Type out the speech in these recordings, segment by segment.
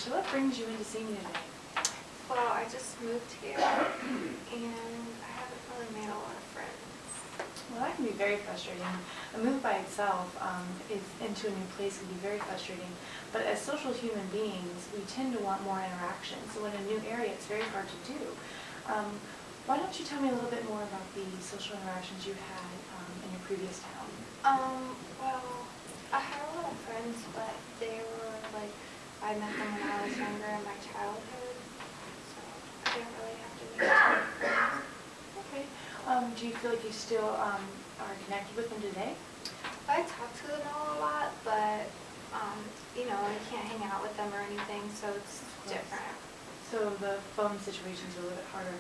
Alycia, what brings you into seeing me today? Well, I just moved here, and I haven't really made a lot of friends. Well, that can be very frustrating. A move by itself into a new place can be very frustrating. But as social human beings, we tend to want more interaction. So in a new area, it's very hard to do. Why don't you tell me a little bit more about the social interactions you had in your previous town? Well, I had a lot of friends, but they were like, I met them when I was younger in my childhood, so I didn't really have to meet new friends. Okay. Do you feel like you still are connected with them today? I talk to them all a lot, but you know, I can't hang out with them or anything, so it's different. So the phone situation is a little bit harder.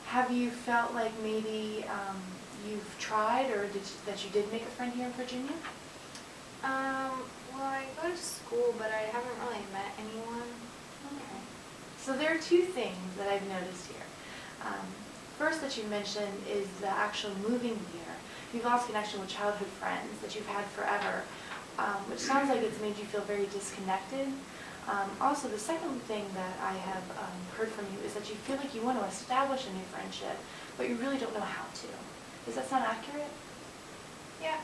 Have you felt like maybe you've tried or that you did make a friend here in Virginia? Well, I go to school, but I haven't really met anyone. Okay. So there are two things that I've noticed here. First that you mentioned is the actual moving here. You've lost connection with childhood friends that you've had forever, which sounds like it's made you feel very disconnected. Also, the second thing that I have heard from you is that you feel like you want to establish a new friendship, but you really don't know how to. Does that sound accurate? Yeah.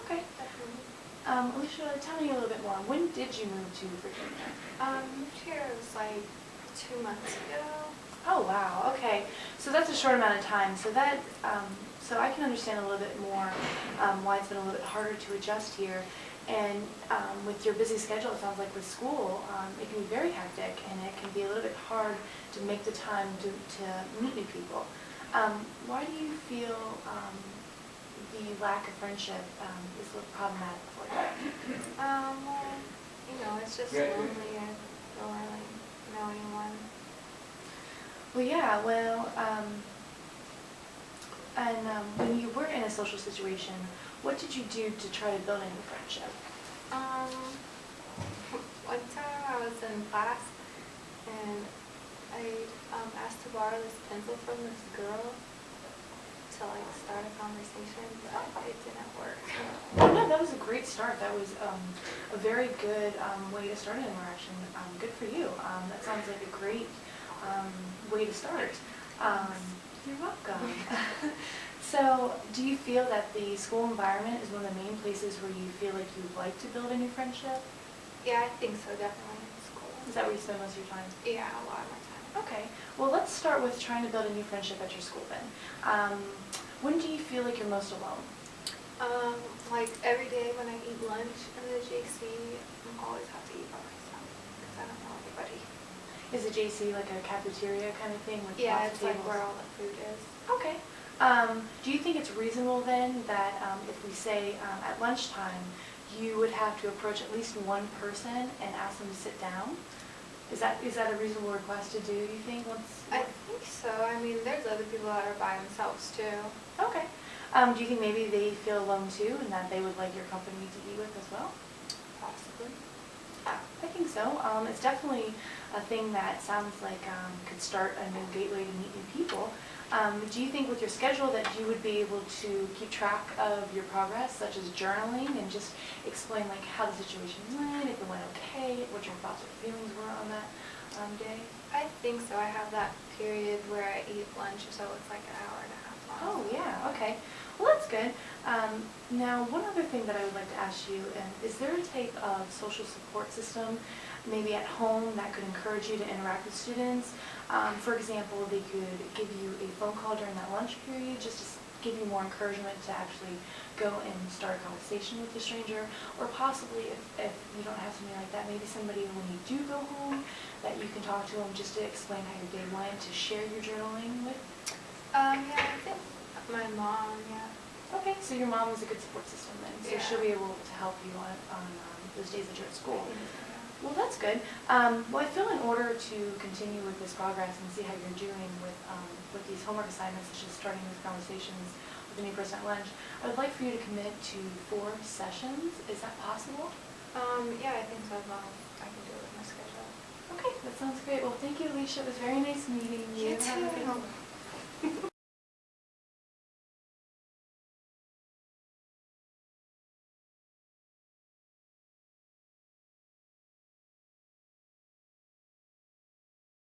Okay. Definitely. Alycia, tell me a little bit more. When did you move to Virginia? Moved here was like 2 months ago. Oh wow. Okay. So that's a short amount of time. So that so I can understand a little bit more why it's been a little bit harder to adjust here. And with your busy schedule, it sounds like with school, it can be very hectic, and it can be a little bit hard to make the time to meet new people. Why do you feel the lack of friendship is a little problematic for you? Well, you know, it's just lonely. I don't really know anyone. Well, yeah, well, when you were in a social situation, what did you do to try to build a new friendship? One time I was in class, and I asked to borrow this pencil from this girl to like start a conversation, but it didn't work. Oh, no, that was a great start. That was a very good way to start an interaction. Good for you. That sounds like a great way to start. You're welcome. So, do you feel that the school environment is one of the main places where you feel like you'd like to build a new friendship? Yeah, I think so, definitely in school. Is that where you spend most of your time? Yeah, a lot of my time. Okay. Well, let's start with trying to build a new friendship at your school then. When do you feel like you're most alone? Like every day when I eat lunch in the JC, I always have to eat by myself because I don't know anybody. Is the JC like a cafeteria kind of thing with Yeah, lots it's of like tables? where all the food is. Okay. Do you think it's reasonable then that if we say at lunchtime you would have to approach at least one person and ask them to sit down? Is that a reasonable request to do, you think? I think so. I mean, there's other people that are by themselves too. Okay. Do you think maybe they feel alone too and that they would like your company to eat with as well? Possibly. I think so. It's definitely a thing that sounds like could start a new gateway to meet new people. Do you think with your schedule that you would be able to keep track of your progress, such as journaling, and just explain like how the situation went, if it went okay, what your thoughts or feelings were on that day? I think so. I have that period where I eat lunch, so it's like an hour and a half long. Oh yeah, okay. Well, that's good. Now, one other thing that I would like to ask you, is there a type of social support system, maybe at home, that could encourage you to interact with students? For example, they could give you a phone call during that lunch period just to give you more encouragement to actually go and start a conversation with the stranger, or possibly if you don't have something like that, maybe somebody when you do go home that you can talk to them just to explain how your day went, to share your journaling with? Yeah, I think my mom, yeah. Okay, so your mom is a good support system then, so Yeah. she'll be able to help you on those days that you're at school. Yeah. Well, that's good. Well, I feel in order to continue with this progress and see how you're doing with these homework assignments, such as starting these conversations with a new person at lunch, I would like for you to commit to 4 sessions. Is that possible? Yeah, I think so, as long as I can do it with my schedule. Okay, that sounds great. Well, thank you, Alycia. It was very nice meeting you. You Have a good too. one.